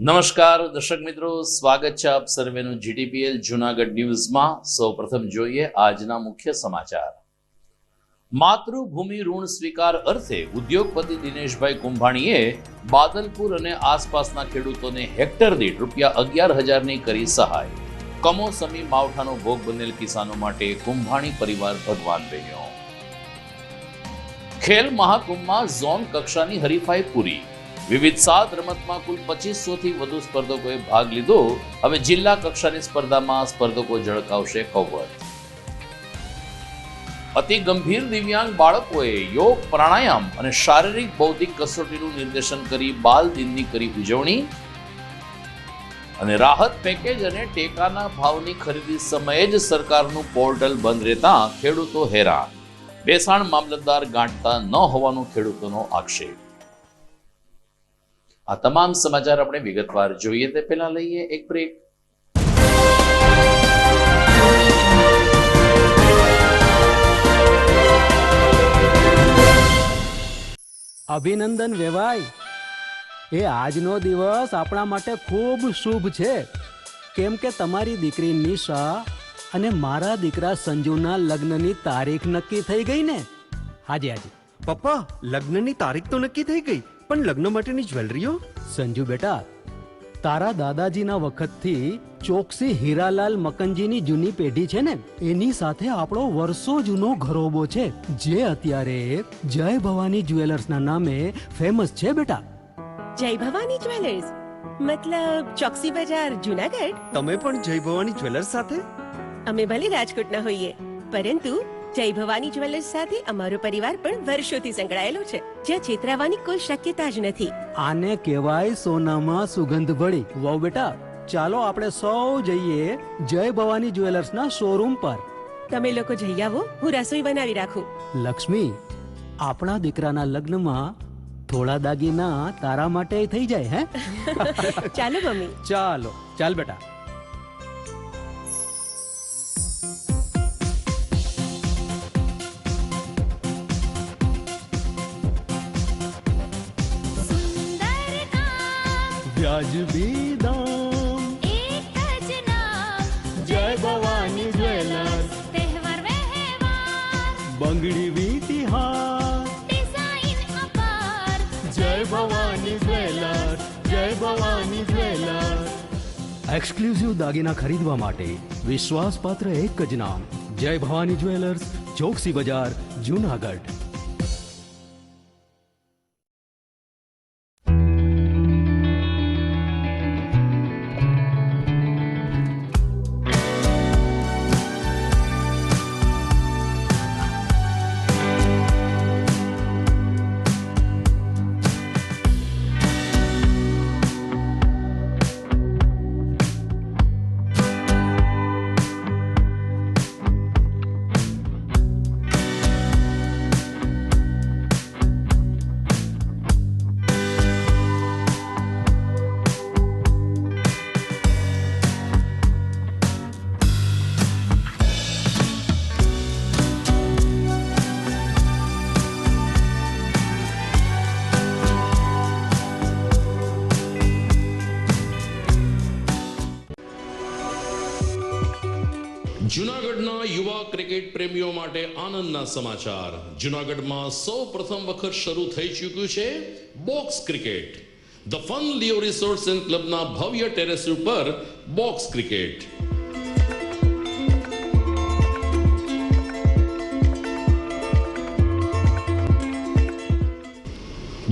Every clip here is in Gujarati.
નમસ્કાર દર્શક મિત્રો, સ્વાગત છે આપ સર્વેનું જીટીપીએલ જૂનાગઢ ન્યૂઝમાં। સૌપ્રથમ જોઈએ આજના મુખ્ય સમાચાર। માતૃભૂમિ ઋણ સ્વીકાર અર્થે ઉદ્યોગપતિ દિનેશભાઈ કુંભાણીએ બાદલપુર અને આસપાસના ખેડૂતોને હેક્ટર દીઠ ₹11,000ની કરી સહાય। કમોસમી માવઠાનો ભોગ બનેલ કિસાનો માટે કુંભાણી પરિવાર ભગવાન બન્યો। ખેલ મહાકુંભમાં ઝોન કક્ષાની હરીફાઈ પૂરી। વિવિધ 7 રમતમાં કુલ 2500થી વધુ સ્પર્ધકોએ ભાગ લીધો। હવે જિલ્લા કક્ષાની સ્પર્ધામાં સ્પર્ધકો ઝળકાવશે કવચ। અતિ ગંભીર દિવ્યાંગ બાળકોએ યોગ, પ્રાણાયામ અને શારીરિક બૌદ્ધિક કસોટીનું નિર્દેશન કરી બાલ દિનની કરી ઉજવણી। અને રાહત પેકેજ અને ટેકાના ભાવની ખરીદી સમયે જ સરકારનું પોર્ટલ બંધ રહેતા ખેડૂતો હેરાન। બેસાણ મામલતદાર ગાંઠતા ન હોવાનો ખેડૂતોનો આક્ષેપ। આ તમામ સમાચાર આપણે વિગતવાર જોઈએ તે પહેલા લઈએ એક બ્રેક। અભિનંદન વેવાઈ, એ આજનો દિવસ આપણા માટે ખૂબ શુભ છે, કેમ કે તમારી દીકરી નિશા અને મારા દીકરા સંજુના લગ્નની તારીખ નક્કી થઈ ગઈ ને। હાજી હાજી પપ્પા, લગ્નની તારીખ તો નક્કી થઈ ગઈ, પણ લગ્ન માટેની જ્વેલરીઓ? સંજુ બેટા, તારા દાદાજીના વખતથી ચોકસી હીરાલાલ મકનજીની જૂની પેઢી છે ને, એની સાથે આપણો વર્ષો જૂનો ઘરોબો છે, જે અત્યારે જય ભવાની જ્વેલર્સના નામે ફેમસ છે બેટા। જય ભવાની જ્વેલર્સ મતલબ ચોકસી બજાર જૂનાગઢ? તમે પણ જય ભવાની જ્વેલર્સ સાથે? અમે ભલે રાજકોટના હોઈએ, પરંતુ જય ભવાની જ્વેલર્સ સાથે અમારો પરિવાર પણ વર્ષોથી સંકળાયેલો છે, જ્યાં છેતરાવાની કોઈ શક્યતા જ નથી। આને કહેવાય સોનામાં સુગંધ ભળી। વાવ બેટા, ચાલો આપણે સૌ જઈએ જય ભવાની જ્વેલર્સના શોરૂમ પર। તમે લોકો જઈ આવો, હું રસોઈ બનાવી રાખું। લક્ષ્મી, આપણા દીકરાના લગ્નમાં થોડા દાગીના તારા માટે થઈ જાય હે? ચાલો મમ્મી। ચાલો ચાલ બેટા। વ્યાજબી દામ, એક જ નામ, જય ભવાની જ્વેલર્સ, તહેવાર વ્યવહાર, બંગડી વીટી હાર, ડિઝાઇન અપાર, જય ભવાની જ્વેલર્સ, જય ભવાની જ્વેલર્સ। એક્સક્લુઝિવ દાગીના ખરીદવા માટે વિશ્વાસપાત્ર એક જ નામ, જય ભવાની જ્વેલર્સ, ચોકસી બજાર, જૂનાગઢ। જૂનાગઢના યુવા ક્રિકેટ પ્રેમીઓ માટે આનંદના સમાચાર। જૂનાગઢમાં સૌ પ્રથમ વખત શરૂ થઈ ચૂક્યું છે box cricket. The fun Leo resorts and ક્લબના ભવ્ય ટેરેસ ઉપર બોક્સ ક્રિકેટ।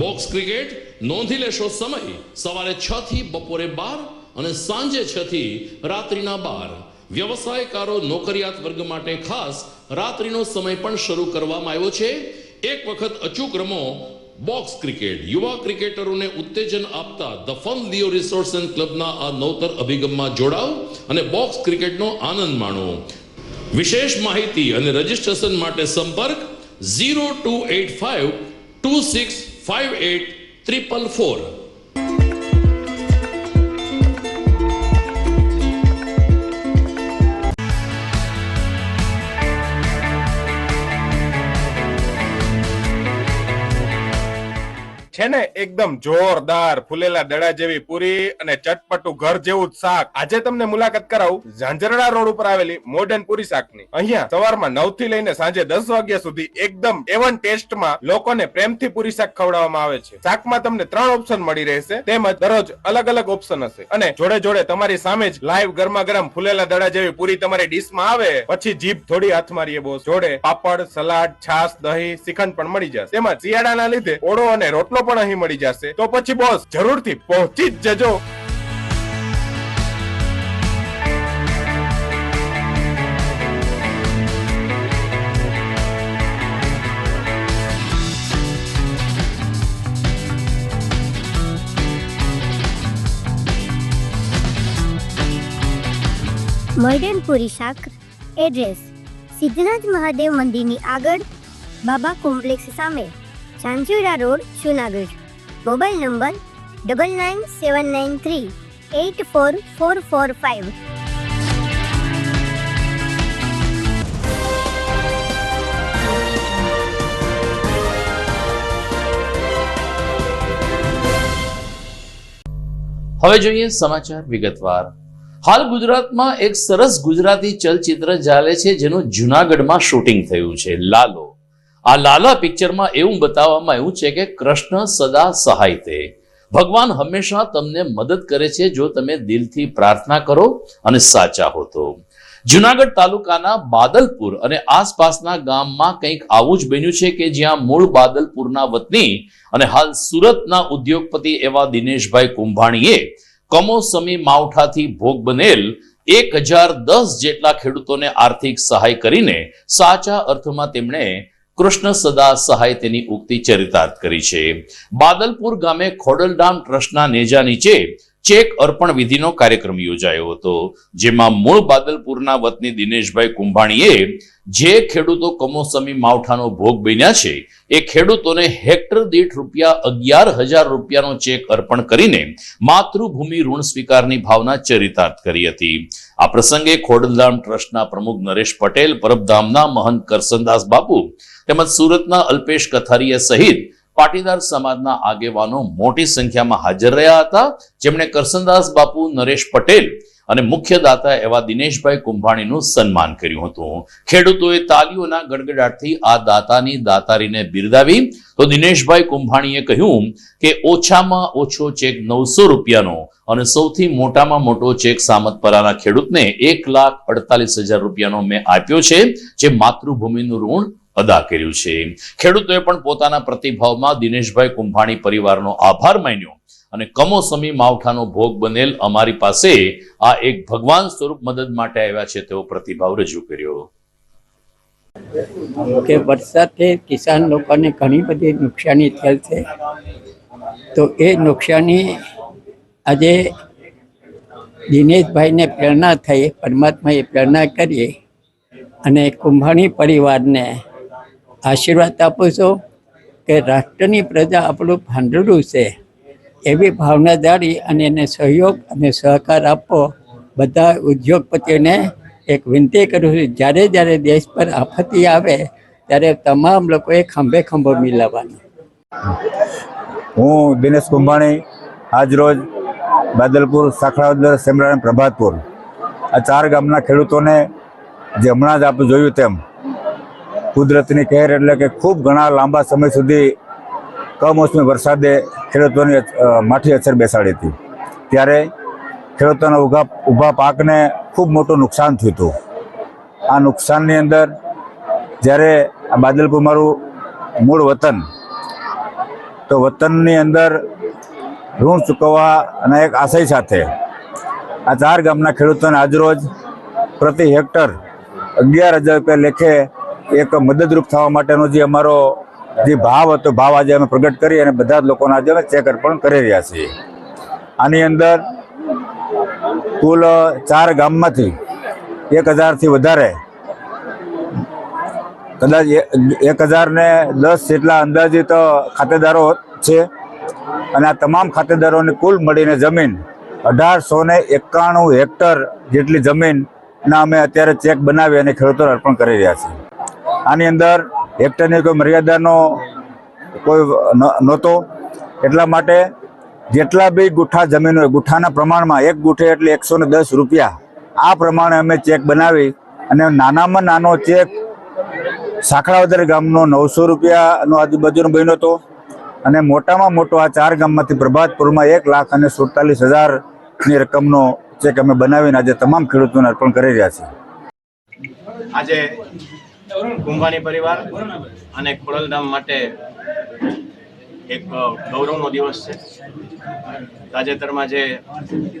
બોક્સ ક્રિકેટ નોંધી લેશો સમય સવારે 6 થી બપોરે 12 અને સાંજે 6 થી રાત્રિના 12। વ્યવસાયકારો, નોકરિયાત વર્ગ માટે ખાસ રાત્રિનો સમય પણ શરૂ કરવામાં આવ્યો છે। એક વખત અચૂક રમો બોક્સ ક્રિકેટ। યુવા ક્રિકેટરોને ઉત્તેજન આપતા the fun Leo resorts and ક્લબના આ નવતર અભિગમમાં જોડાઓ અને બોક્સ ક્રિકેટનો આનંદ માણો। વિશેષ માહિતી અને રજીસ્ટ્રેશન માટે સંપર્ક 0285 2658 444। છે ને એકદમ જોરદાર ફૂલેલા દડા જેવી પૂરી અને ચટપટું ઘર જેવું જ શાક. આજે તમને મુલાકાત કરાવું ઝાંઝરડા રોડ ઉપર આવેલી મોડર્ન પૂરી શાકની. અહીંયા સવારમાં 9 થી લઈને સાંજે 10 વાગ્યા સુધી એકદમ એવન ટેસ્ટમાં લોકોને પ્રેમથી પૂરી શાક ખવડાવવામાં આવે છે. શાકમાં તમને 3 ઓપ્શન મળી રહેશે, તેમજ દરરોજ અલગ અલગ ઓપ્શન હશે અને જોડે જોડે તમારી સામે જ લાઈવ ગરમા ગરમ ફૂલેલા દડા જેવી પૂરી તમારી ડીશમાં આવે પછી જીભ થોડી હાથ મારીએ બોસ. જોડે પાપડ, સલાડ, છાશ, દહીં, શ્રીખંડ પણ મળી જશે. તેમજ શિયાળાના લીધે ઓળો અને રોટલો પણ અહીં મળી જશે. તો પછી બોસ જરૂરથી પહોંચી જ જજો. મોડર્ન પૂરી શાક. એડ્રેસ સિદ્ધનાથ મહાદેવ મંદિરની આગળ, બાબા કોમ્પ્લેક્સ સામે, Zanzarda road, Junagadh. Mobile number 9979384445. હવે જોઈએ સમાચાર વિગતવાર. હાલ ગુજરાતમાં એક સરસ ગુજરાતી ચલચિત્ર ચાલે છે જેનું જુનાગઢમાં શૂટિંગ થયું છે, લાલો. આ લાલા પિક્ચરમાં એવું બતાવવામાં આવ્યું છે કે કૃષ્ણ સદા સહાય તે. ભગવાન હંમેશા તમને મદદ કરે છે જો તમે દિલથી પ્રાર્થના કરો અને સાચા હો તો. જુનાગઢ તાલુકાના બાદલપુર અને આસપાસના ગામમાં કંઈક આવું જ બન્યું છે કે જ્યાં મૂળ બાદલપુરના વતની અને હાલ સુરતના ઉદ્યોગપતિ એવા દિનેશભાઈ કુંભાણીએ કમોસમી માવઠાથી ભોગ બનેલ 1010 જેટલા ખેડૂતોને આર્થિક સહાય કરીને સાચા અર્થમાં તેમણે કૃષ્ણ સદા સહાય તેની ઉક્તિ ચરિતાર્થ કરી છે. બાદલપુર ગામે ખોડલધામ ટ્રસ્ટના નેજા નીચે ચેક અર્પણ વિધિનો કાર્યક્રમ યોજાયો હતો, જેમાં મૂળ બાદલપુરના વતની દિનેશભાઈ કુંભાણીએ જે ખેડૂતો કમોસમી માવઠાનો ભોગ બન્યા છે એ ખેડૂતોને હેક્ટર દીઠ ₹11,000નો ચેક અર્પણ કરીને માતૃભૂમિ ઋણ સ્વીકારની ભાવના ચરિતાર્થ કરી હતી. આ પ્રસંગે ખોડલધામ ટ્રસ્ટના પ્રમુખ નરેશ પટેલ, પરબધામના મહંત કરસનદાસ બાપુ તેમજ સુરતના અલ્પેશ કથારિયા સહિત પાટીદાર સમાજના આગેવાનો મોટી સંખ્યામાં હાજર રહ્યા હતા, જેમણે કરસનદાસ બાપુ, નરેશ પટેલ અને મુખ્ય દાતા એવા દિનેશભાઈ કુંભાણીનું સન્માન કર્યું હતું. ખેડૂતોએ તાલીઓના ગડગડાટથી આ દાતાની દાતારીને બિરદાવી તો દિનેશભાઈ કુંભાણીએ કહ્યું કે ઓછામાં ઓછો ચેક ₹900 અને સૌથી મોટામાં મોટો ચેક સામતપરાના ખેડૂતને ₹1,48,000 મેં આપ્યો છે, જે માતૃભૂમિનું ઋણ અદા કર્યું છે. ખેડૂતોએ પણ પોતાના પ્રતિભાવમાં દિનેશભાઈ કુંભાણી પરિવારનો આભાર માન્યો અને કમોસમી માવઠાનો ભોગ બનેલ અમારી પાસે આ એક ભગવાન સ્વરૂપ મદદ માટે આવ્યા છે તેવો પ્રતિભાવ રજૂ કર્યો. કે વરસાદથી કિસાન લોકોને ઘણી બધી નુકસાની થયેલ છે, તો એ નુકસાની આજે દિનેશભાઈને પ્રેરણા થઈ, પરમાત્માએ પ્રેરણા કરી અને કુંભાણી પરિવારને આશીર્વાદ આપું છું કે રાષ્ટ્રની પ્રજા આપણું ભાંડુડું છે એવી ભાવના જાળી અને એને સહયોગ અને સહકાર આપવો. બધા ઉદ્યોગપતિઓને એક વિનંતી કરું છું, જ્યારે જ્યારે દેશ પર આફતી આવે ત્યારે તમામ લોકોએ ખંભે ખંભો મિલાવવાનો. હું દિનેશ કુંભાણી આજરોજ બાદલપુર, સાખરાવદર, સેમરા અને પ્રભાતપુર આ 4 ગામના ખેડૂતોને જે હમણાં જ આપણે જોયું તેમ કુદરતની કહેર એટલે કે ખૂબ ઘણા લાંબા સમય સુધી કમોસમી વરસાદે ખેડૂતોની માઠી અસર બેસાડી હતી. ત્યારે ખેડૂતોના ઊભા પાકને ખૂબ મોટું નુકસાન થયું હતું. આ નુકસાનની અંદર જ્યારે આ બાદલપુર મારું મૂળ વતન, તો વતનની અંદર ઋણ ચૂકવવા અને એક આશય સાથે આ 4 ગામના ખેડૂતોને આજરોજ પ્રતિ હેક્ટર ₹11,000 લેખે એક મદદરૂપ થવા માટેનો જે અમારો જે ભાવ હતો, ભાવ આજે અમે પ્રગટ કરી અને બધા જ લોકોને આજે અમે ચેક અર્પણ કરી રહ્યા છીએ. આની અંદર કુલ 4 ગામમાંથી 1,000થી વધારે, કદાચ 1,010 જેટલા અંદાજિત ખાતેદારો છે અને આ તમામ ખાતેદારોને કુલ મળીને જમીન 1,891 હેક્ટર જેટલી જમીનના અમે અત્યારે ચેક બનાવી અને ખેડૂતોને અર્પણ કરી રહ્યા છીએ. આની અંદર હેક્ટરની કોઈ મર્યાદાનો કોઈ નહોતો એટલા માટે જેટલા બી ગુઠ્ઠા જમીન હોય ગુઠ્ઠાના પ્રમાણમાં 1 ગુઠ્ઠે એટલે 110 રૂપિયા આ પ્રમાણે અમે ચેક બનાવી અને નાનામાં નાનો ચેક સાંકળાવદર ગામનો 900 રૂપિયાનો આજુબાજુનો બન્યો હતો અને મોટામાં મોટો આ 4 ગામમાંથી પ્રભાતપુરમાં 1,47,000ની રકમનો ચેક અમે બનાવીને આજે તમામ ખેડૂતોને અર્પણ કરી રહ્યા છીએ. આજે કુંભાણી પરિવાર અને ખોડલધામ માટે એક ગૌરવનો દિવસ છે. તાજેતરમાં જે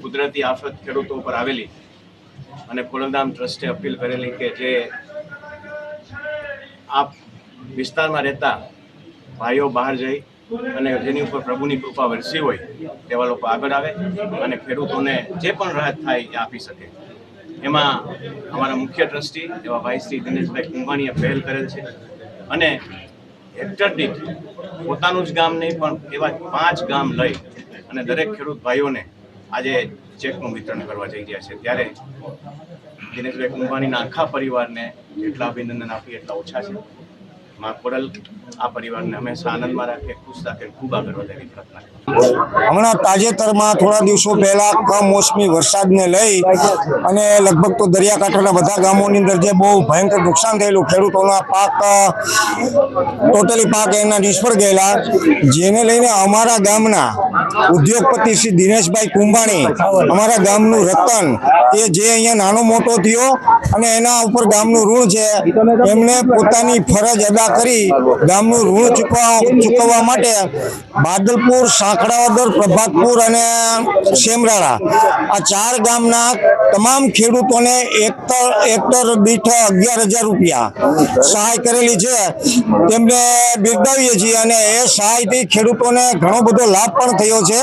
કુદરતી આફત ખેડૂતો ઉપર આવેલી અને ખોડલધામ ટ્રસ્ટે અપીલ કરેલી કે જે આ વિસ્તારમાં રહેતા ભાઈઓ બહાર જઈ અને જેની ઉપર પ્રભુની કૃપા વરસી હોય તેવા લોકો આગળ આવે અને ખેડૂતોને જે પણ રાહત થાય એ આપી શકે. એમાં અમારા મુખ્ય ટ્રસ્ટી એવા ભાઈ શ્રી દિનેશભાઈ કુંભાણીએ પહેલ કરેલ છે અને હેક્ટર દીઠ પોતાનું જ ગામ નહીં પણ એવા 5 ગામ લઈ અને દરેક ખેડૂત ભાઈઓને આજે ચેકનું વિતરણ કરવા જઈ રહ્યા છે. ત્યારે દિનેશભાઈ કુંભાણીના આખા પરિવારને જેટલા અભિનંદન આપીએ એટલા ઓછા છે. માં ખોડલ આ પરિવારને હંમેશા આનંદમાં રાખે, ખુશ રાખે, ખૂબ આગળ વધે એવી પ્રાર્થના. હમણાં તાજેતરમાં થોડા દિવસો પહેલા કમોસમી વરસાદને લઈ અને લગભગ તો દરિયાકાંઠાના બધા ગામોની અંદર જે બહુ ભયંકર નુકસાન થયેલું, ખેડૂતોના પાક ટોટલી પાક એના નિષ્ફળ ગયેલા, જેને લઈને અમારા ગામના ઉદ્યોગપતિ શ્રી દિનેશભાઈ કુંભાણી, અમારા ગામનું રતન, એ જે અહીંયા નાનો મોટો થયો અને એના ઉપર ગામનું ઋણ છે, એમને પોતાની ફરજ અદા કરી ગામનું ઋણ ચૂકવવા માટે બાદલપુર, સાંકળાવદર, પ્રભાતપુર અને સેમરાળા આ 4 ગામના તમામ ખેડૂતોને હેક્ટર દીઠ 11,000 રૂપિયા સહાય કરેલી છે. તેમને બિરદાવીએ છીએ અને એ સહાયથી ખેડૂતોને ઘણો બધો લાભ પણ થયો છે.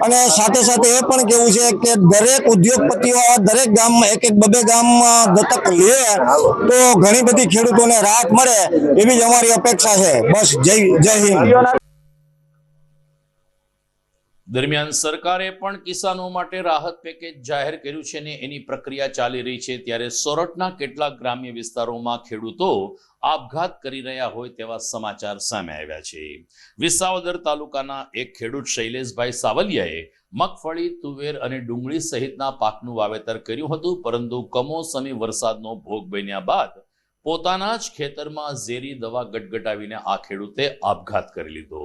અને સાથે સાથે એ પણ કહેવું છે કે દરેક ઉદ્યોગપતિઓ દરેક ગામમાં 1-2 ગામ દત્તક લે તો ઘણી બધી ખેડૂતોને રાહત મળે એવી જ અમારી અપેક્ષા છે. બસ જય હિન્દ. દરમિયાન સરકારે પણ કિસાનો માટે રાહત પેકેજ જાહેર કર્યું છે ને એની પ્રક્રિયા ચાલી રહી છે. ત્યારે સોરઠના કેટલાક ગ્રામ્ય વિસ્તારોમાં ખેડૂતો આપઘાત કરી રહ્યા હોય તેવા સમાચાર સામે આવ્યા છે. વિસાવદર તાલુકાના એક ખેડૂત શૈલેષભાઈ સાવલિયાએ મગફળી, તુવેર અને ડુંગળી સહિતના પાકનું વાવેતર કર્યું હતું, પરંતુ કમોસમી વરસાદનો ભોગ બન્યા બાદ પોતાના જ ખેતરમાં ઝેરી દવા ગટગટાવીને આ ખેડૂતે આપઘાત કરી લીધો.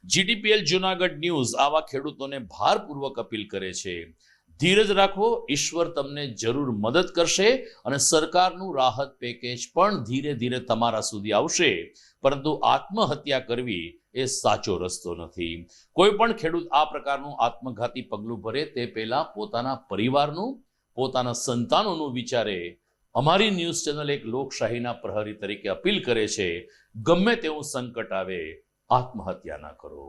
GTPL જૂનાગઢ ન્યૂઝ આવા ખેડૂતોને ભારપૂર્વક અપીલ કરે છે, ધીરજ રાખો, ઈશ્વર તમને જરૂર મદદ કરશે અને સરકારનું રાહત પેકેજ પણ ધીરે ધીરે તમારા સુધી આવશે, પરંતુ આત્મહત્યા કરવી એ સાચો રસ્તો નથી. કોઈ પણ ખેડૂત આ પ્રકારનું આત્મઘાતી પગલું ભરે તે પહેલા પોતાના પરિવારનું, પોતાના સંતાનોનું વિચારે. અમારી ન્યૂઝ ચેનલ એક લોકશાહીના પ્રહરી તરીકે અપીલ કરે છે, ગમે તેવું સંકટ આવે આત્મહત્યા ના કરો.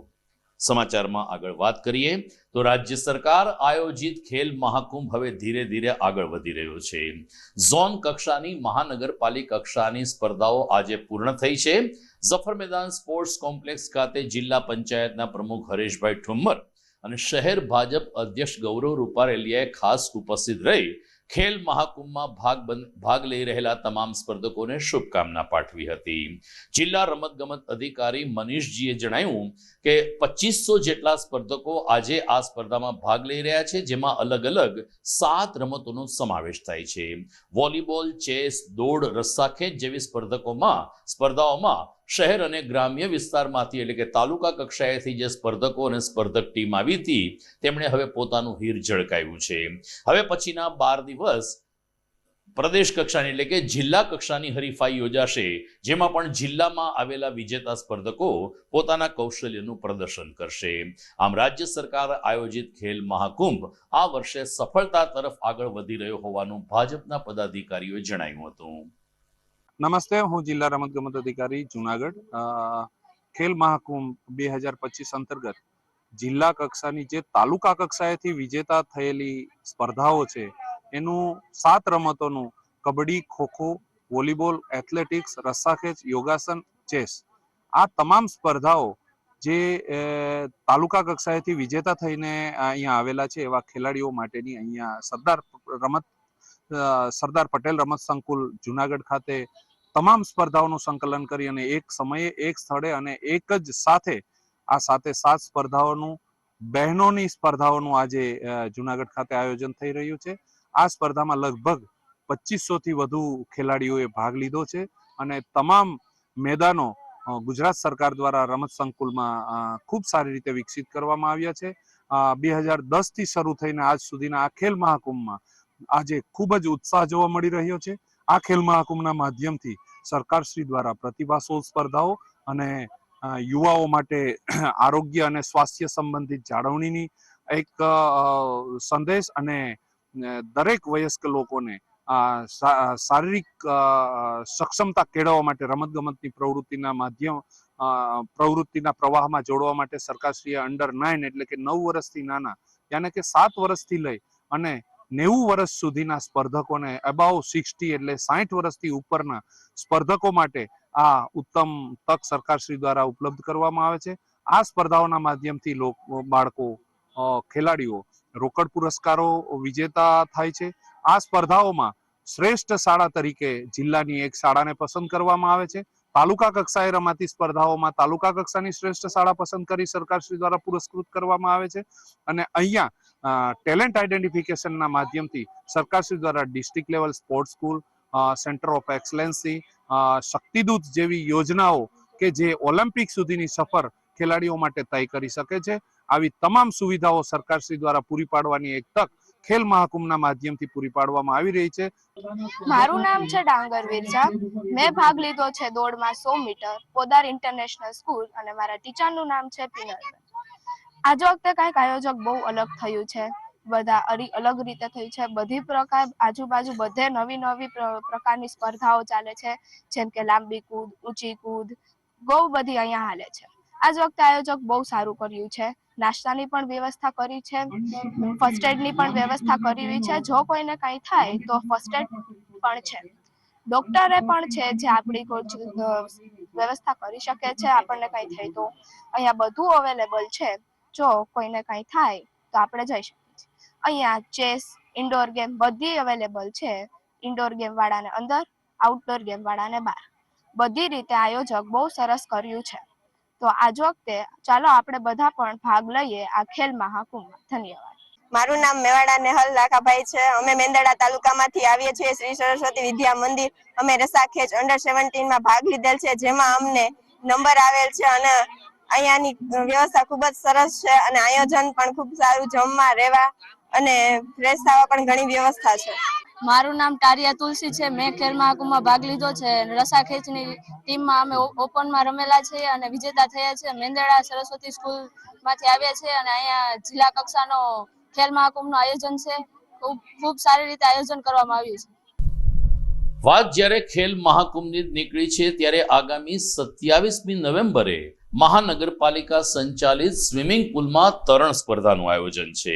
સમાચારમાં આગળ વાત કરીએ તો રાજ્ય સરકાર આયોજિત ખેલ મહાકુંભ હવે ધીરે ધીરે આગળ વધી રહ્યો છે. ઝોન કક્ષાની મહાનગરપાલિકા કક્ષાની સ્પર્ધાઓ આજે પૂર્ણ થઈ છે. ઝફર મેદાન સ્પોર્ટ્સ કોમ્પ્લેક્સ ખાતે જિલ્લા પંચાયતના પ્રમુખ હરેશભાઈ ઠુમ્મર અને શહેર ભાજપ અધ્યક્ષ ગૌરવ રૂપારેલિયાએ ખાસ ઉપસ્થિત રહી ખેલ મહાકુંભમાં ભાગ લઈ રહેલા તમામ સ્પર્ધકોને શુભકામના પાઠવી હતી. જિલ્લા રમતગમત અધિકારી મનીષજીએ જણાવ્યું કે 2500 જેટલા સ્પર્ધકો આજે આ સ્પર્ધામાં ભાગ લઈ રહ્યા છે, જેમાં અલગ અલગ 7 રમતોનો સમાવેશ થાય છે. વોલીબોલ, ચેસ, દોડ, રસ્સાખેંચ જેવી સ્પર્ધાઓમાં શહેર અને ગ્રામ્ય વિસ્તારમાંથી એટલે કે તાલુકા કક્ષાએથી જે સ્પર્ધકો અને સ્પર્ધક ટીમ આવી હતી તેમણે હવે પોતાનું હીર ઝળકાવ્યું છે. હવે પછીના 12 દિવસ પ્રદેશ કક્ષાની એટલે કે જિલ્લા કક્ષાની હરીફાઈ યોજાશે, જેમાં પણ જિલ્લામાં આવેલા વિજેતા સ્પર્ધકો પોતાના કૌશલ્યનું પ્રદર્શન કરશે. આમ રાજ્ય સરકાર આયોજિત ખેલ મહાકુંભ આ વર્ષે સફળતા તરફ આગળ વધી રહ્યો હોવાનું ભાજપના પદાધિકારીઓએ જણાવ્યું હતું. નમસ્તે, હું જિલ્લા રમતગમત અધિકારી જુનાગઢ. ખેલ મહાકુંભ 2025 અંતર્ગત જિલ્લા કક્ષાની જે તાલુકા કક્ષાએથી વિજેતા થયેલી સ્પર્ધાઓ છે એનું 7 રમતોનું કબડ્ડી, ખોખો, વોલીબોલ, એથ્લેટિક્સ, રસ્સાખેંચ, યોગાસન, ચેસ આ તમામ સ્પર્ધાઓ જે તાલુકા કક્ષાએથી વિજેતા થઈને અહીંયા આવેલા છે એવા ખેલાડીઓ માટેની અહીંયા સરદાર પટેલ રમત સંકુલ જુનાગઢ ખાતે તમામ સ્પર્ધાઓનું સંકલન કરી અને એક સમયે એક સ્થળે અને એક જ સાથે આ સાથે 7 સ્પર્ધાઓનું બહેનોની સ્પર્ધાઓનું આજે જુનાગઢ ખાતે આયોજન થઈ રહ્યું છે. આ સ્પર્ધામાં લગભગ 2500 થી વધુ ખેલાડીઓએ ભાગ લીધો છે અને તમામ મેદાનો ગુજરાત સરકાર દ્વારા રમત સંકુલમાં ખૂબ સારી રીતે વિકસિત કરવામાં આવ્યા છે. 2010 થી શરૂ થઈને આજ સુધીના આ ખેલ મહાકુંભમાં આજે ખૂબ જ ઉત્સાહ જોવા મળી રહ્યો છે. આ ખેલ મહાકુંભના માધ્યમથી સરકારશ્રી દ્વારા પ્રતિભાશોધ સ્પર્ધાઓ અને યુવાઓ માટે આરોગ્ય અને સ્વાસ્થ્ય સંબંધિત જાળવણીની એક સંદેશ અને દરેક વયસ્ક લોકોને શારીરિક સક્ષમતા કેળવવા માટે રમતગમતની પ્રવૃત્તિના પ્રવાહમાં જોડવા માટે સરકારશ્રીએ અંડર 9 એટલે કે 9 વર્ષથી નાના યાને કે 7 વર્ષથી લઈ અને 90 વર્ષ સુધીના સ્પર્ધકોને અબાવ 60 એટલે 60 વર્ષથી ઉપરના સ્પર્ધકો માટે આ ઉત્તમ તક સરકારશ્રી દ્વારા ઉપલબ્ધ કરવામાં આવે છે. આ સ્પર્ધાઓના માધ્યમથી બાળકો ખેલાડીઓ રોકડ પુરસ્કારો વિજેતા થાય છે. આ સ્પર્ધાઓમાં શ્રેષ્ઠ શાળા તરીકે જિલ્લાની એક શાળાને પસંદ કરવામાં આવે છે. તાલુકા કક્ષાએ રમાતી સ્પર્ધાઓમાં તાલુકા કક્ષાની શ્રેષ્ઠ શાળા પસંદ કરી સરકારશ્રી દ્વારા પુરસ્કૃત કરવામાં આવે છે અને અહીંયા ટેલેન્ટ આઈડેન્ટિફિકેશનના માધ્યમથી સરકારશ્રી દ્વારા district level sports school, centre of excellency, Shaktidoot જેવી યોજનાઓ કે જે ઓલિમ્પિક સુધીની સફર ખેલાડીઓ માટે તય કરી શકે છે. આવી તમામ સુવિધાઓ સરકારશ્રી દ્વારા પૂરી પાડવાની એક તક ખેલ મહાકુંભના માધ્યમથી પૂરી પાડવામાં આવી રહી છે. મારું નામ છે ડાંગર વિરજા. મેં ભાગ લીધો છે દોડમાં 100 મીટર પોદાર ઇન્ટરનેશનલ સ્કૂલ અને મારા ટીચરનું નામ છે પિનલબેન. આજે વખતે કંઈક આયોજક બહુ અલગ થયું છે. બધા અલગ રીતે થયું છે. બધી પ્રકાર આજુબાજુ બધે નવી પ્રકારની સ્પર્ધાઓ ચાલે છે, જેમ કે લાંબી કૂદ, ઊંચી કૂદ, બહુ બધી અહીંયા હાલે છે. આજ વખતે આયોજક બહુ સારું કર્યું છે. નાસ્તાની પણ વ્યવસ્થા કરી છે, ફર્સ્ટ એડની પણ વ્યવસ્થા કરી છે. જો કોઈને કંઈ થાય તો ફર્સ્ટ એડ પણ છે, ડોક્ટરે પણ છે જે આપણી વ્યવસ્થા કરી શકે છે. આપણને કંઈ થાય તો અહીંયા બધું અવેલેબલ છે. જો કોઈને કંઈ થાય તો આપણે જઈ શકીએ છીએ. અહીંયા ચેસ, ઇન્ડોર ગેમ બધી અવેલેબલ છે. ઇન્ડોર ગેમ વાળાને અંદર, આઉટડોર ગેમ વાળાને બહાર. બધી રીતે આયોજક બહુ સરસ કર્યું છે. તો આજ વખતે ચાલો આપણે બધા પણ ભાગ લઈએ આ ખેલ મહાકુંભમાં. ધન્યવાદ. મારું નામ મેવાડા નેહલ લાખાભાઈ છે. અમે મેંદરડા તાલુકામાંથી આવીએ છીએ. શ્રી સરસ્વતી વિદ્યા મંદિર અમે રસાખેચ અંડર 17 માં ભાગ લીધેલ છે, જેમાં અમને નંબર આવેલ છે અને અહીંયાની વ્યવસ્થા ખૂબ જ સરસ છે અને આયોજન પણ ખૂબ સારું, જમવા રહેવા અને ફ્રેશ થવા પણ ઘણી વ્યવસ્થા છે. મારું નામ ટારિયા તુલસી છે. મેં ખેલ મહાકુંભમાં ભાગ લીધો છે. રસાખેચની ટીમમાં અમે ઓપનમાં રમેલા છીએ અને વિજેતા થયા છે. મેંદરડા સરસ્વતી સ્કૂલમાંથી આવ્યા છે અને અહીંયા જિલ્લા કક્ષાનો ખેલ મહાકુંભનું આયોજન છે. ખૂબ સારી રીતે આયોજન કરવામાં આવ્યું છે. વાત જ્યારે ખેલ મહાકુંભની નીકળી છે ત્યારે આગામી 27મી નવેમ્બરે મહાનગરપાલિકા સંચાલિત સ્વિમિંગ પુલમાં તરણ સ્પર્ધાનું આયોજન છે.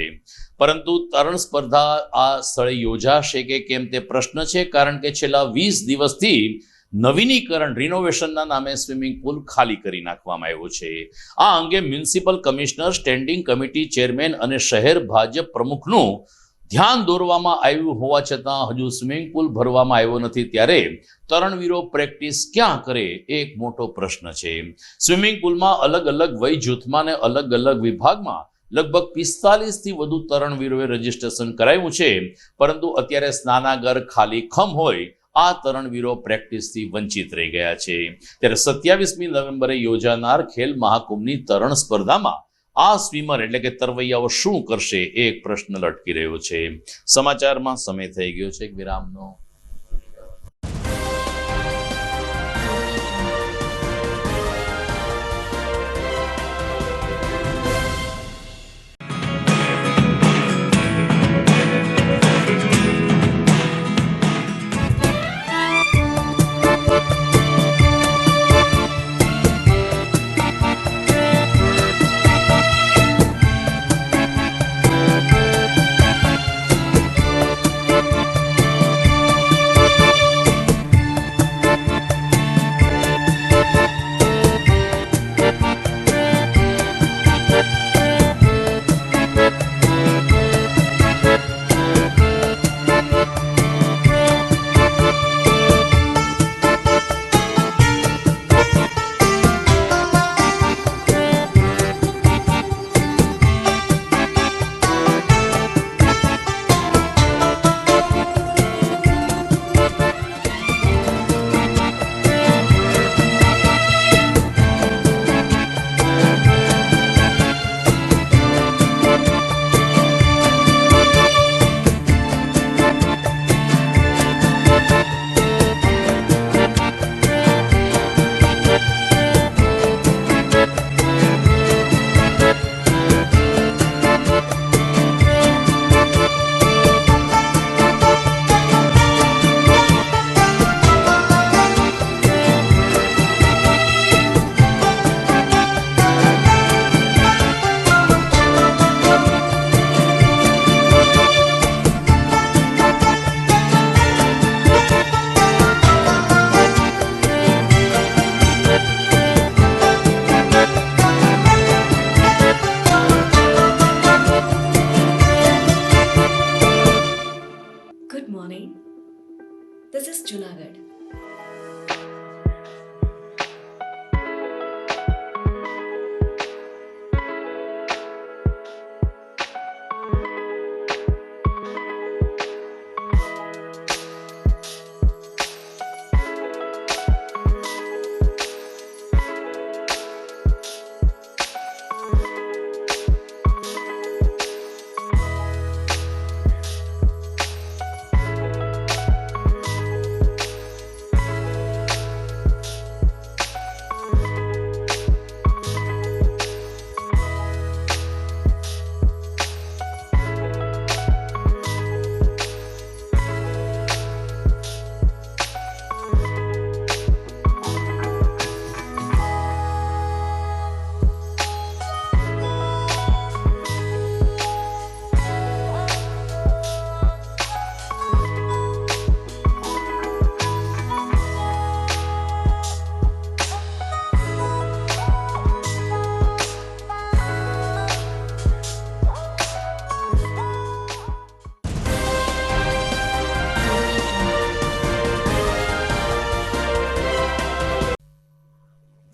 પરંતુ તરણ સ્પર્ધા આ સ્થળે યોજાશે કે કેમ તે પ્રશ્ન છે, કારણ કે છેલ્લા 20 દિવસથી નવીનીકરણ રિનોવેશનના નામે સ્વિમિંગ પુલ ખાલી કરી નાખવામાં આવ્યો છે. આ અંગે municipal commissioner, standing committee chairman અને શહેર ભાજપ પ્રમુખનું ધ્યાન દોરવામાં આવ્યું હોવા છતાં હજુ સ્વિમિંગ પુલ ભરવામાં આવ્યો નથી. ત્યારે તરણવીરો પ્રેક્ટિસ ક્યાં કરે એક મોટો પ્રશ્ન છે. સ્વિમિંગ પુલમાં અલગ અલગ વય જૂથમાં અને અલગ અલગ વિભાગમાં લગભગ 45 થી વધુ તરણવીરોએ રજીસ્ટ્રેશન કરાવ્યું છે, પરંતુ અત્યારે સ્નાનાગર ખાલી ખમ હોય આ તરણવીરો પ્રેક્ટિસથી વંચિત રહી ગયા છે. ત્યારે 27મી નવેમ્બરે યોજાનાર ખેલ મહાકુંભની તરણ સ્પર્ધામાં આ સ્વિમર એટલે કે તરવૈયાઓ શું કરશે એક પ્રશ્ન લટકી રહ્યો છે. સમાચારમાં સમય થઈ ગયો છે એક વિરામનો.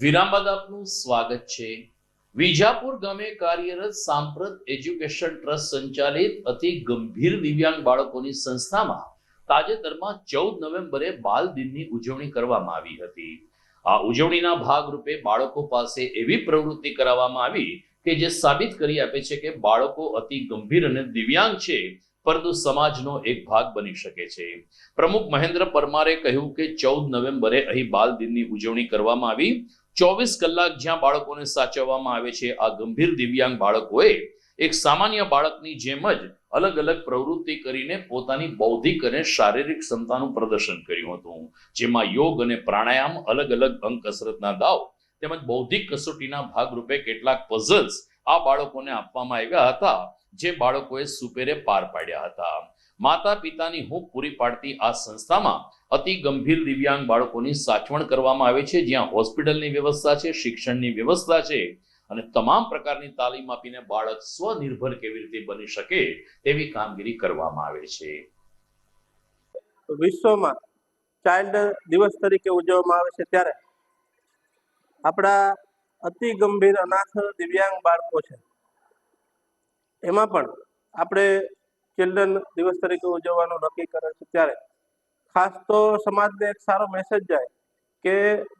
વિરામ બાદ આપનું સ્વાગત છે. વિજાપુર ગામે કાર્યરત સાંપ્રત એજ્યુકેશન ટ્રસ્ટ સંચાલિત અતિ ગંભીર દિવ્યાંગ બાળકોની સંસ્થામાં તાજેતરમાં 14 નવેમ્બરે બાલ દિનની ઉજવણી કરવામાં આવી હતી. આ ઉજવણીના ભાગરૂપે બાળકો પાસે એવી પ્રવૃત્તિ કરાવવામાં આવી કે જે સાબિત કરી આપે છે કે બાળકો અતિ ગંભીર અને દિવ્યાંગ છે, પરંતુ સમાજનો એક ભાગ બની શકે છે. પ્રમુખ મહેન્દ્ર પરમારે કહ્યું કે 14 નવેમ્બરે અહીં બાલ દિનની ઉજવણી કરવામાં આવી. 24 કલાક જ્યાં બાળકોને સાચવવામાં આવે છે, આ ગંભીર દિવ્યાંગ બાળકોએ એક સામાન્ય બાળકની જેમ જ અલગ અલગ પ્રવૃત્તિ કરીને પોતાની બૌદ્ધિક અને શારીરિક ક્ષમતાનું પ્રદર્શન કર્યું હતું, જેમાં યોગ અને પ્રાણાયામ, અલગ અલગ અંગ કસરતના દાવ તેમજ બૌદ્ધિક કસોટીના ભાગરૂપે કેટલાક પઝલ્સ આ બાળકોને આપવામાં આવ્યા હતા, જે બાળકોએ સુપેરે પાર પાડ્યા હતા. માતા પિતાની હૂંફ પૂરી પાડતી આ સંસ્થામાં અતિ ગંભીર દિવ્યાંગ બાળકોની સાચવણ કરવામાં આવે છે, જ્યાં હોસ્પિટલની વ્યવસ્થા છે, શિક્ષણની વ્યવસ્થા છે અને તમામ પ્રકારની તાલીમ આપીને બાળક સ્વનિર્ભર કેવી રીતે બની શકે તેવી કામગીરી કરવામાં આવે છે. વિશ્વમાં ચાઇલ્ડ દિવસ તરીકે ઉજવવામાં આવે છે, ત્યારે આપણા અતિ ગંભીર અનાથ દિવ્યાંગ બાળકો છે, એમાં પણ આપણે ચિલ્ડ્રન દિવસ તરીકે ઉજવવાનું નક્કી કરે છે. ત્યારે ખાસ તો સમાજને એક સારો મેસેજ જાય કે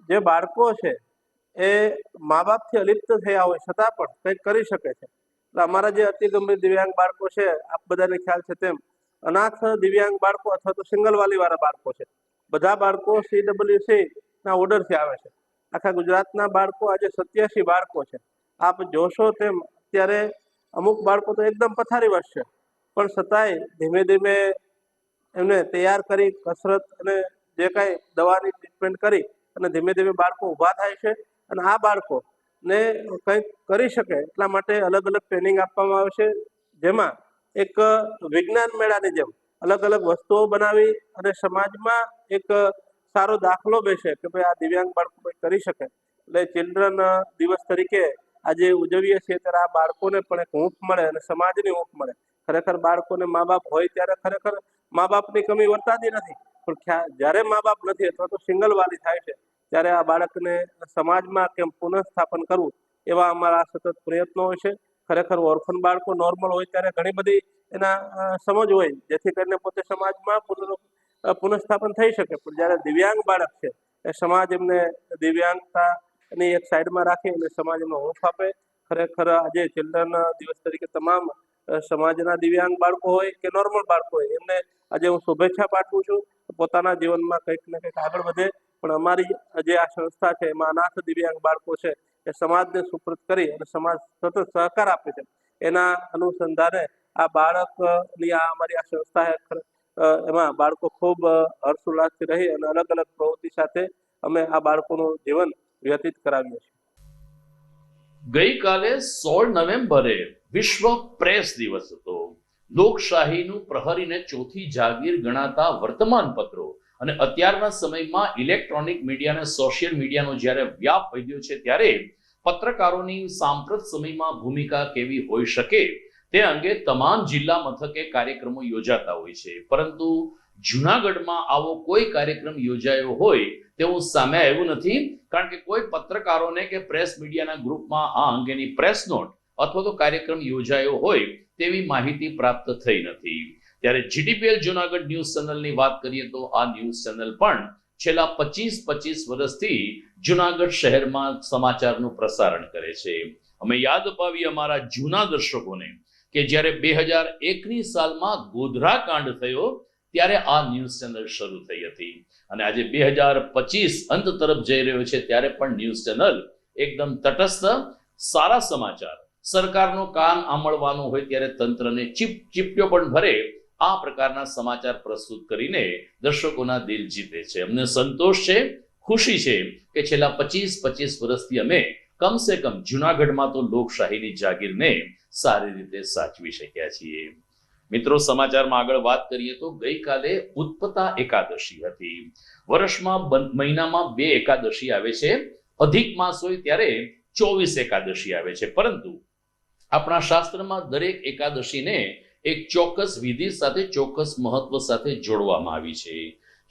જે બાળકો છે એ મા બાપથી અલિપ્ત થયા હોય છતાં પણ કંઈક કરી શકે છે. એટલે અમારા જે અતિ ગંભીર દિવ્યાંગ બાળકો છે, આપ બધાને ખ્યાલ છે તેમ અનાથ દિવ્યાંગ બાળકો અથવા તો સિંગલવાલી વાળા બાળકો છે, બધા બાળકો CWC ના ઓર્ડરથી આવે છે. આખા ગુજરાતના બાળકો આજે 87 બાળકો છે. આપ જોશો તેમ અત્યારે અમુક બાળકો તો એકદમ પથારીવશ છે, પણ છતાંય ધીમે ધીમે એમને તૈયાર કરી કસરત અને જે કાંઈ દવાની ટ્રીટમેન્ટ કરી અને ધીમે ધીમે બાળકો ઊભા થાય છે. અને આ બાળકોને કંઈક કરી શકે એટલા માટે અલગ અલગ ટ્રેનિંગ આપવામાં આવે છે, જેમાં એક વિજ્ઞાન મેળાની જેમ અલગ અલગ વસ્તુઓ બનાવી અને સમાજમાં એક સારો દાખલો બેસે કે ભાઈ આ દિવ્યાંગ બાળકો કંઈક કરી શકે. એટલે ચિલ્ડ્રન દિવસ તરીકે આજે ઉજવીએ છીએ ત્યારે આ બાળકોને પણ એક હૂંફ મળે અને સમાજની હૂંફ મળે. ખરેખર બાળકોને મા બાપ હોય ત્યારે ખરેખર મા બાપની કમી વર્તાતી નથી, પણ જ્યારે મા બાપ નથી અથવા તો સિંગલવાલી થાય છે ત્યારે આ બાળકને સમાજમાં કેમ પુનઃસ્થાપન કરવું એવા અમારા સતત પ્રયત્નો હોય છે. ખરેખર ઓર્ફન બાળકો નોર્મલ હોય ત્યારે ઘણી બધી એના સમજ હોય જેથી કરીને પોતે સમાજમાં પુનઃસ્થાપન થઈ શકે, પણ જ્યારે દિવ્યાંગ બાળક છે એ સમાજ એમને દિવ્યાંગતાની એક સાઈડમાં રાખી અને સમાજ એમને હૂંફ આપે. ખરેખર આજે ચિલ્ડ્રન દિવસ તરીકે તમામ સમાજના દિવ્યાંગ બાળકો હોય કે નોર્મલ બાળકો હોય એમને આજે હું શુભેચ્છા પાઠવું છું. પોતાના જીવનમાં કંઈક ને કંઈક આગળ વધે, પણ અમારી જે આ સંસ્થા છે એમાં અનાથ દિવ્યાંગ બાળકો છે એ સમાજને સુપ્રત કરી અને સમાજ સતત સહકાર આપે છે. એના અનુસંધાને આ બાળકની આ અમારી આ સંસ્થા એમાં બાળકો ખૂબ હર્ષોલ્લાસથી રહી અને અલગ અલગ પ્રવૃત્તિ સાથે અમે આ બાળકોનું જીવન વ્યતીત કરાવીએ છીએ. ગઈકાલે 16 નવેમ્બરે વિશ્વ પ્રેસ દિવસ હતો. લોકશાહીનું પ્રહરીને ચોથી જાગીર ગણાતા વર્તમાન પત્રો અને અત્યારના સમયમાં ઇલેક્ટ્રોનિક મીડિયા અને સોશિયલ મીડિયાનો જ્યારે વ્યાપ વધ્યો છે, ત્યારે પત્રકારોની સાંપ્રત સમયમાં ભૂમિકા કેવી હોઈ શકે તે અંગે તમામ જિલ્લા મથકે કાર્યક્રમો યોજાતા હોય છે, પરંતુ જૂનાગઢમાં આવો કોઈ કાર્યક્રમ યોજાયો હોય તેવું સામે આવ્યું નથી, કારણ કે કોઈ પત્રકારોને કે પ્રેસ મીડિયાના ગ્રુપમાં આ અંગેની પ્રેસ નોટ અથવા તો કાર્યક્રમ યોજાયો હોય તેવી માહિતી પ્રાપ્ત થઈ નથી. ત્યારે GTPL જૂનાગઢ ન્યૂઝ ચેનલની વાત કરીએ તો આ ન્યૂઝ ચેનલ પણ છેલ્લા 25 વર્ષથી જૂનાગઢ શહેરમાં સમાચારનું પ્રસારણ કરે છે. અમે યાદ અપાવીએ અમારા જૂના દર્શકોને કે જ્યારે 2001ની સાલમાં ગોધરા કાંડ થયો ત્યારે આ ન્યૂઝ ચેનલ શરૂ થઈ હતી, અને આજે 2025 અંત તરફ જઈ રહ્યો છે ત્યારે પણ ન્યૂઝ ચેનલ એકદમ તટસ્થ, સારા સમાચાર, સરકારનો કાન આંબળવાનું હોય ત્યારે તંત્રને ચીપ્યો પણ ભરે આ પ્રકારના સમાચાર પ્રસ્તુત કરીને દર્શકોના દિલ જીતે છે. અમને સંતોષ છે, ખુશી છે કે છેલ્લા 25 વર્ષથી અમે કમસે કમ જૂનાગઢમાં તો લોકશાહીની જાગીરને સારી રીતે સાચવી શક્યા છીએ. મિત્રો, સમાચારમાં આગળ વાત કરીએ તો ગઈકાલે ઉત્પતા એકાદશી હતી. વર્ષમાં મહિનામાં 2 એકાદશી આવે છે. અધિક માસ હોય ત્યારે 24 એકાદશી આવે છે, પરંતુ આપણા શાસ્ત્રમાં દરેક એકાદશીને એક ચોક્કસ વિધિ સાથે, ચોક્કસ મહત્વ સાથે જોડવામાં આવી છે.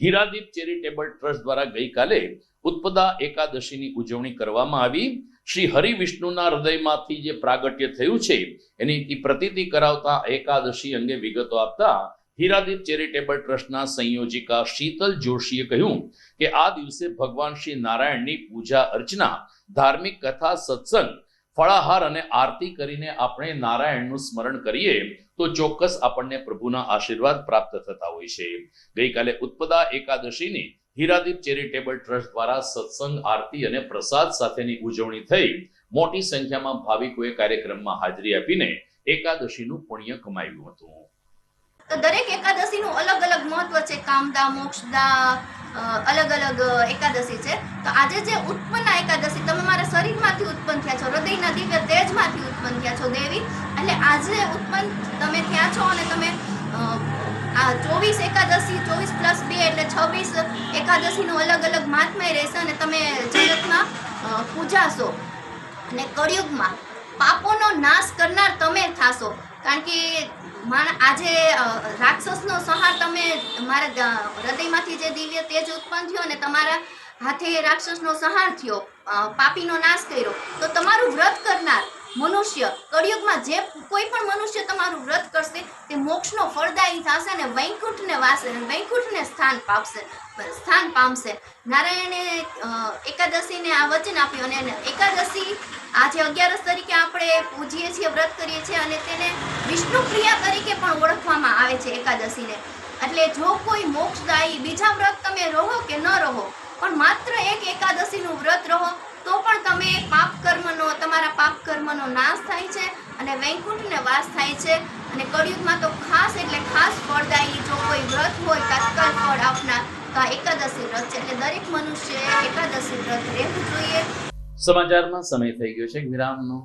હીરાદીપ ચેરિટેબલ ટ્રસ્ટ દ્વારા ગઈકાલે ઉત્પદા એકાદશીની ઉજવણી કરવામાં આવી. શ્રી હરિવિષ્ણુના હૃદયમાંથી જે પ્રાગટ્ય થયું છે એની પ્રતીતિ કરાવતા એકાદશી અંગે વિગતો આપતા હીરાદીપ ચેરિટેબલ ટ્રસ્ટના સંયોજિકા શીતલ જોશીએ કહ્યું કે આ દિવસે ભગવાન શ્રી નારાયણની પૂજા અર્ચના, ધાર્મિક કથા, સત્સંગ, ફળાહાર અને આરતી કરીને આપણે નારાયણનું સ્મરણ કરીએ તો ચોક્કસ આપણને પ્રભુના આશીર્વાદ પ્રાપ્ત થતા હોય છે. ગઈકાલે ઉત્પદા એકાદશીની હીરાદીપ ચેરિટેબલ ટ્રસ્ટ દ્વારા સત્સંગ, આરતી અને પ્રસાદ સાથેની ઉજવણી થઈ. મોટી સંખ્યામાં ભાવિકોએ કાર્યક્રમમાં હાજરી આપીને એકાદશીનું પુણ્ય કમાવ્યું હતું. તો દરેક એકાદશીનું અલગ અલગ મહત્વ છે. કામદા, મોક્ષદા, અલગ અલગ એકાદશી છે. તો આજે જે ઉત્પન્ના એકાદશી, તમે મારા શરીરમાંથી ઉત્પન્ન થયા છો, હૃદયના દિવ્ય તેજમાંથી ઉત્પન્ન થયા છો દેવી. એટલે આજે ઉત્પન્ન તમે થયા છો અને તમે આ 24 એકાદશી, 24+2 એટલે 26 એકાદશીનું અલગ અલગ મહાત્મય રહેશે અને તમે જગતમાં પૂજાશો અને કળિયુગમાં પાપોનો નાશ કરનાર તમે થાશો. કારણ કે આજે રાક્ષસનો સંહાર, તમે મારા હૃદયમાંથી જે દિવ્ય તેજ ઉત્પન્ન થયો અને તમારા હાથે રાક્ષસનો સંહાર થયો, પાપીનો નાશ કર્યો, તો તમારું વ્રત કરનાર મનુષ્ય કળિયુગમાં જે કોઈ પણ મનુષ્ય તમારું વ્રત કરશે તે મોક્ષનો ફળદાયી થશે અને વૈકુંઠને સ્થાન પામશે. નારાયણે એકાદશીને આ વચન આપ્યું અને એકાદશી આજે 11 તરીકે આપણે પૂજીએ છીએ, વ્રત કરીએ છીએ અને તેને વિષ્ણુ પ્રિયા તરીકે પણ ઓળખવામાં આવે છે એકાદશીને. એટલે જો કોઈ મોક્ષદાયી બીજા વ્રત તમે રહો કે ન રહો, પણ માત્ર એક એકાદશીનું વ્રત રહો તો પણ તમે તમારા પાપ કર્મનો નાશ થાય છે અને વૈકુંઠને વાસ થાય છે. અને કળિયુગમાં તો ખાસ એટલે ખાસ ફળદાયી જો કોઈ વ્રત હોય, તત્કાલ ફળ આપનાર, તો આ એકાદશી વ્રત છે. એટલે દરેક મનુષ્યએ એકાદશી વ્રત રહેવું જોઈએ. સમાચારમાં સમય થઈ ગયો છે વિરામનો.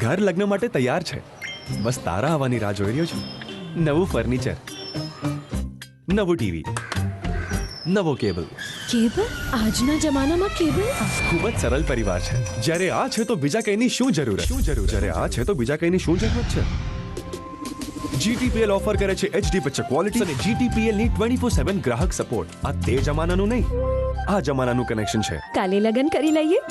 ઘર લગ્ન માટે તૈયાર છે, બસ તારા આવવાની રાહ જોઈ રહ્યો છું. નવું ફર્નિચર, નવું ટીવી, નવો કેબલ. આજના જમાનામાં કેબલ ખૂબ જ સરળ પરિવાર છે. જ્યારે આ છે તો બીજા કઈની શું જરૂર? જ્યારે આ છે તો બીજા કઈની શું જરૂરત છે? GTPL ઓફર કરે છે HD પિક્ચર ક્વોલિટી અને GTPL ની 24/7 ગ્રાહક સપોર્ટ. આ તે જમાનાનું નહીં, આ જમાનાનું કનેક્શન છે. કાલે લગન કરી લઈએ.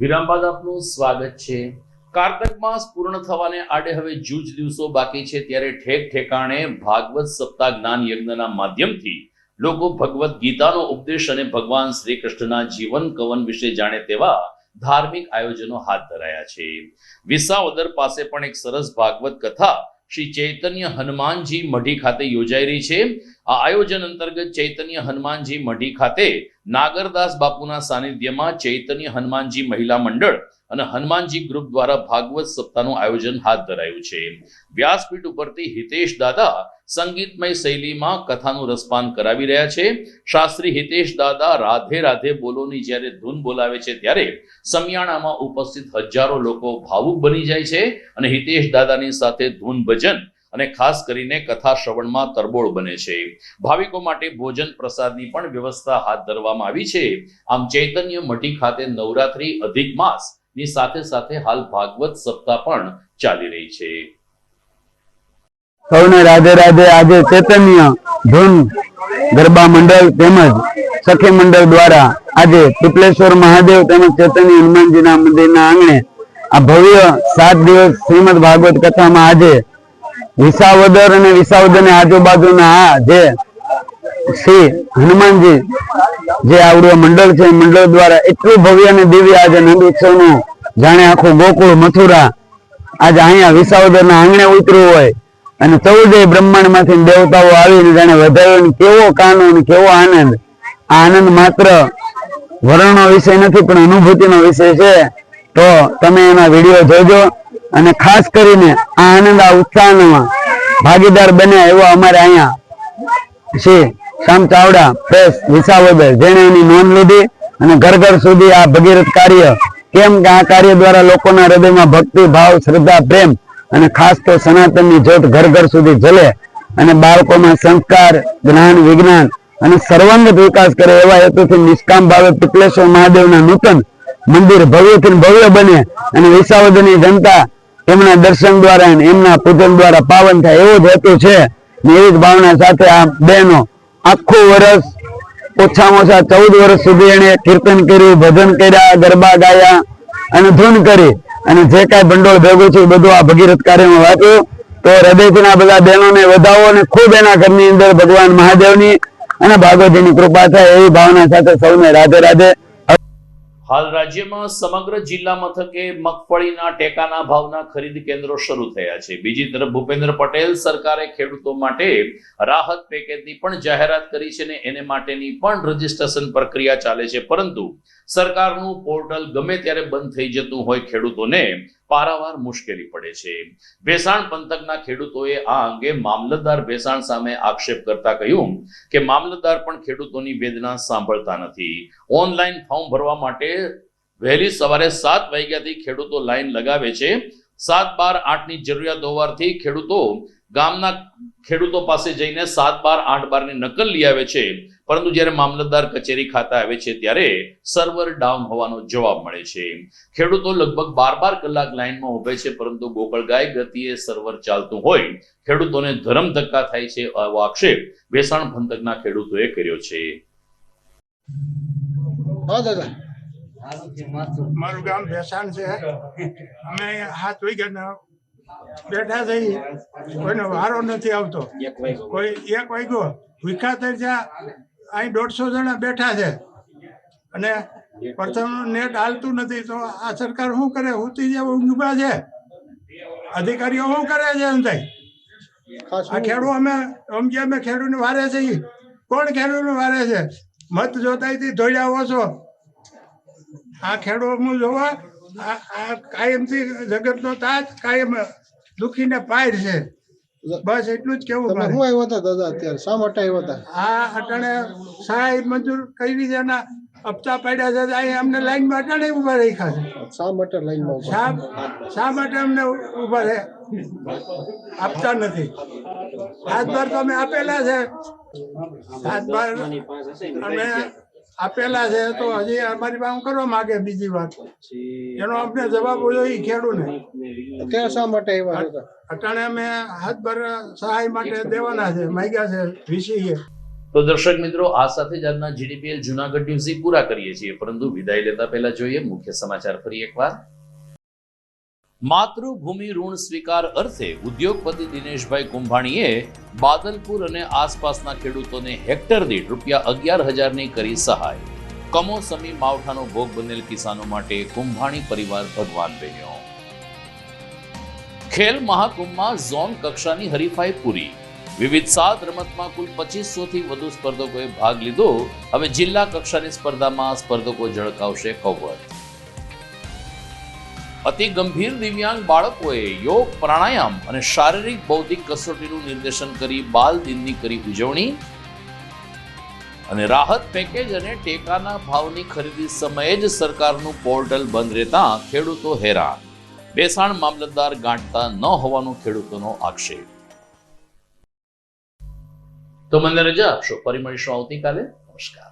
વિરામ બાદ આપનું સ્વાગત છે. કારતક માસ પૂર્ણ થવાને આડે હવે જૂજ દિવસો બાકી છે, ત્યારે ઠેક ઠેકાણે ભાગવત સપ્તાહ જ્ઞાન યજ્ઞના માધ્યમથી લોકો ભગવદ્ ગીતાનો ઉપદેશ અને ભગવાન શ્રી કૃષ્ણના જીવન કવન વિશે જાણે તેવા ધાર્મિક આયોજનો હાથ ધરાયા છે. વિસાવદર પાસે પણ એક સરસ ભાગવત કથા શ્રી ચૈતન્ય હનુમાનજી મઢી ખાતે યોજાઈ રહી છે. આ આયોજન અંતર્ગત ચૈતન્ય હનુમાનજી મઢી ખાતે નાગરદાસ બાપુના સાનિધ્યમાં ચૈતન્ય હનુમાનજી મહિલા મંડળ અને હનુમાનજી ગ્રુપ દ્વારા ભાગવત સપ્તાહનું આયોજન હાથ ધરાયું છે. વ્યાસપીઠ ઉપરથી હિતેશ દાદા સંગીતમય શૈલીમાં કથાનું રસપાન કરાવી રહ્યા છે. શાસ્ત્રી હિતેશ દાદા રાધે રાધે બોલોની જ્યારે ધૂન બોલાવે છે ત્યારે સમિયાણામાં ઉપસ્થિત હજારો લોકો ભાવુક બની જાય છે અને હિતેશ દાદાની સાથે ધૂન ભજન અને ખાસ કરીને કથા શ્રવણમાં તરબોળ બને છે. ભાવિકો માટે ભોજન પ્રસાદની પણ વ્યવસ્થા હાથ ધરવામાં આવી છે. આમ ચૈતન્ય મઢી ખાતે નવરાત્રી અધિક માસ ની સાથે સાથે હાલ ભાગવત સપ્તાહ પણ ચાલી રહી છે. સૌને રાધે રાધે. આજે ચૈતન્ય ધૂન ગરબા મંડળ તેમજ સખી મંડળ દ્વારા આજે ટીપલેશ્વર મહાદેવ તેમજ ચૈતન્ય હનુમાનજીના મંદિરના આંગણે આ ભવ્ય 7 દિવસ શ્રીમદ ભાગવત કથામાં આજે વિસાવદર અને વિસાવદરની આજુબાજુના આ જે શ્રી હનુમાનજી જે આવડું મંડળ છે, મંડળ દ્વારા એટલું ભવ્ય અને દિવ્ય આજે નંદ ઉત્સવનું જાણે આખું ગોકુળ મથુરા આજે અહીંયા વિસાવદરના આંગણે ઉતર્યું હોય અને 14 બ્રહ્માંડમાંથી દેવતાઓ આવીને જાણે વધાવ્યો. કેવો કાનો અને કેવો આનંદ. આ આનંદ માત્ર વર્ણનો વિષય નથી પણ અનુભૂતિનો વિષય છે. તો તમે એના વિડીયો જોજો અને ખાસ કરીને આ આનંદ આ ઉત્સાહમાં ભાગીદાર બન્યા એવો અમારે અહીંયા શ્રી શ્યામ ચાવડા પ્રેસ વિસાવદર જેણે એની નોંધ લીધી અને ઘર ઘર સુધી આ ભગીરથ કાર્ય, કેમ કે આ કાર્ય દ્વારા લોકોના હૃદયમાં ભક્તિ ભાવ, શ્રદ્ધા, પ્રેમ અને ખાસ તો સનાતનની જ્યોત ઘર ઘર સુધી જલે અને બાળકોમાં સંસ્કાર, જ્ઞાન, વિજ્ઞાન અને સર્વાંગત વિકાસ કરે એવા હેતુથી નિષ્કામ ભાવે ટીપલેશ્વર મહાદેવના નૂતન મંદિર ભવ્યથી ભવ્ય બને અને વિસાવદરની જનતા એમના દર્શન દ્વારા એમના પૂજન દ્વારા પાવન થાય એવો જ હેતુ છે. એવી જ ભાવના સાથે આ બહેનો આખું વર્ષ ઓછામાં ઓછા 14 વર્ષ સુધી એને કીર્તન કર્યું, ભજન કર્યા, ગરબા ગાયા અને ધૂન કરી અને જે કાંઈ ભંડોળ ભેગું છે એ બધું આ ભગીરથ કાર્યમાં વાંચ્યું. તો હૃદયથી આ બધા બહેનોને વધાવો અને ખૂબ એના ઘરની અંદર ભગવાન મહાદેવની અને ભાગવતીની કૃપા થાય એવી ભાવના સાથે સૌને રાધે રાધે. હાલ રાજ્યમાં સમગ્ર જિલ્લા મથકે મગફળીના ટેકાના ભાવના ખરીદ કેન્દ્રો શરૂ થયા છે. બીજી તરફ ભૂપેન્દ્ર પટેલ સરકારે ખેડૂતો માટે રાહત પેકેજની પણ જાહેરાત કરી છે અને એને માટેની પણ રજીસ્ટ્રેશન પ્રક્રિયા ચાલે છે. પરંતુ સરકારનું પોર્ટલ ગમે ત્યારે બંધ થઈ જતું હોય ખેડૂતોને પારાવાર મુશ્કેલી પડે છે. ભેસાણ પંથકના ખેડૂતોએ આ અંગે મામલતદાર ભેસાણ સામે આક્ષેપ કરતા કહ્યું કે મામલતદાર પણ ખેડૂતોની વેદના સાંભળતા નથી. ઓનલાઈન ફોર્મ ભરવા માટે વહેલી સવારે 7 વાગ્યાથી ખેડૂતો લાઈન લગાવે છે. 7, 12, 8ની જરૂરિયાત હોવાથી ખેડૂતો ગામના ખેડૂતો પાસે જઈને 7, 12, 8, 12ની નકલ લઈ આવે છે. પરંતુ જ્યારે મામલતદાર કચેરી ખાતે આવે છે ત્યારે સર્વર ડાઉન હોવાનો જવાબ મળે છે. ખેડૂતો લગભગ 12 કલાક લાઈનમાં ઉભે છે પરંતુ ગોકળગાય ગતિએ સર્વર ચાલતું હોય ખેડૂતોને ધરમ ધક્કા થાય છે એવો આક્ષેપ ભેસાણ પંથકના ખેડૂતોએ કર્યો છે. મારું ગામ ભેસાણ છે. અમે 7 વાગ્યાના બેઠા થઈ, કોઈનો વારો નથી આવતો. કોઈ 1 વાગ્યો ભૂખા થઈ ત્યાં અહીં 150 જણા બેઠા છે અને પ્રથમ નેટ હાલતું નથી. તો આ સરકાર શું કરે? હુતી જેવું ઊંઘમાં છે. અધિકારીઓ શું કરે છે? એમ થાય આ ખેડૂત અમે ખેડૂતને વારે છીએ. કોણ ખેડૂતને વારે છે? મત જોતાથી ધોળ્યા ઓછો. આ ખેડૂત હું જોવા આ કાયમથી જગતનો તાજ, કાયમ દુખીને પાર છે. બસ એટલું જ કેવું. શું આવ્યો હતા દાદા? અત્યારે શા માટે આવ્યો હતા? આ અટાણે સહાય મંજૂર કરી છે ને હપ્તા પાડ્યા છે. અહીં અમને લાઈનમાં અટાણે ઉભા રાખ્યા છે. શા માટે લાઈનમાં શા માટે અમને ઉભા રહે? આપતા નથી. 7 બાર તો અમે આપેલા છે. 7 બાર અમે આપેલા છે. તો હજી અમારી પાસે કરવા માંગે બીજી વાત, એનો અમને જવાબ જોઈએ ખેડૂને. ત્યાં શા માટે આવ્યા હતા? અટાણે અમે 7 બાર સહાય માટે દેવાના છે, માંગ્યા છે વીસીએ. તો દર્શક મિત્રો, આ સાથે જ આજના જીડીપીએલ જુનાગઢ ન્યૂઝ પૂરા કરીએ છીએ, પરંતુ વિદાય લેતા પહેલા જોઈએ મુખ્ય સમાચાર ફરી એકવાર. માતૃભૂમિ ઋણ સ્વીકાર અર્થે ઉદ્યોગપતિ દિનેશભાઈ કુંભાણીએ બાદલપુર અને આસપાસના ખેડૂતોને હેક્ટર દીઠ ₹11,000ની કરી સહાય. કમોસમી માવઠાનો ભોગ બનેલ કિસાનો માટે કુંભાણી પરિવાર ભગવાન બન્યો. ખેલ મહાકુંભમાં ઝોન કક્ષાની હરીફાઈ પૂરી. વિવિધ 7 રમતમાં કુલ 2500થી વધુ સ્પર્ધકોએ ભાગ લીધો. હવે જિલ્લા કક્ષાની સ્પર્ધામાં સ્પર્ધકો ઝળકાવશે કૌવત. અતિ ગંભીર દિવ્યાંગ બાળકોએ યોગ, પ્રાણાયામ અને શારીરિક બૌદ્ધિક કસોટીનું નિર્દેશન કરી બાલ દિનની કરી ઉજવણી. અને રાહત પેકેજ અને ટેકાના ભાવની ખરીદી સમયે જ સરકારનું પોર્ટલ બંધ રહેતા ખેડૂતો હેરાન. બેસાણ મામલતદાર ગાંઠતા ન હોવાનો ખેડૂતોનો આક્ષેપ. તો મને રજા આપશો. ફરી મળીશું આવતીકાલે. નમસ્કાર.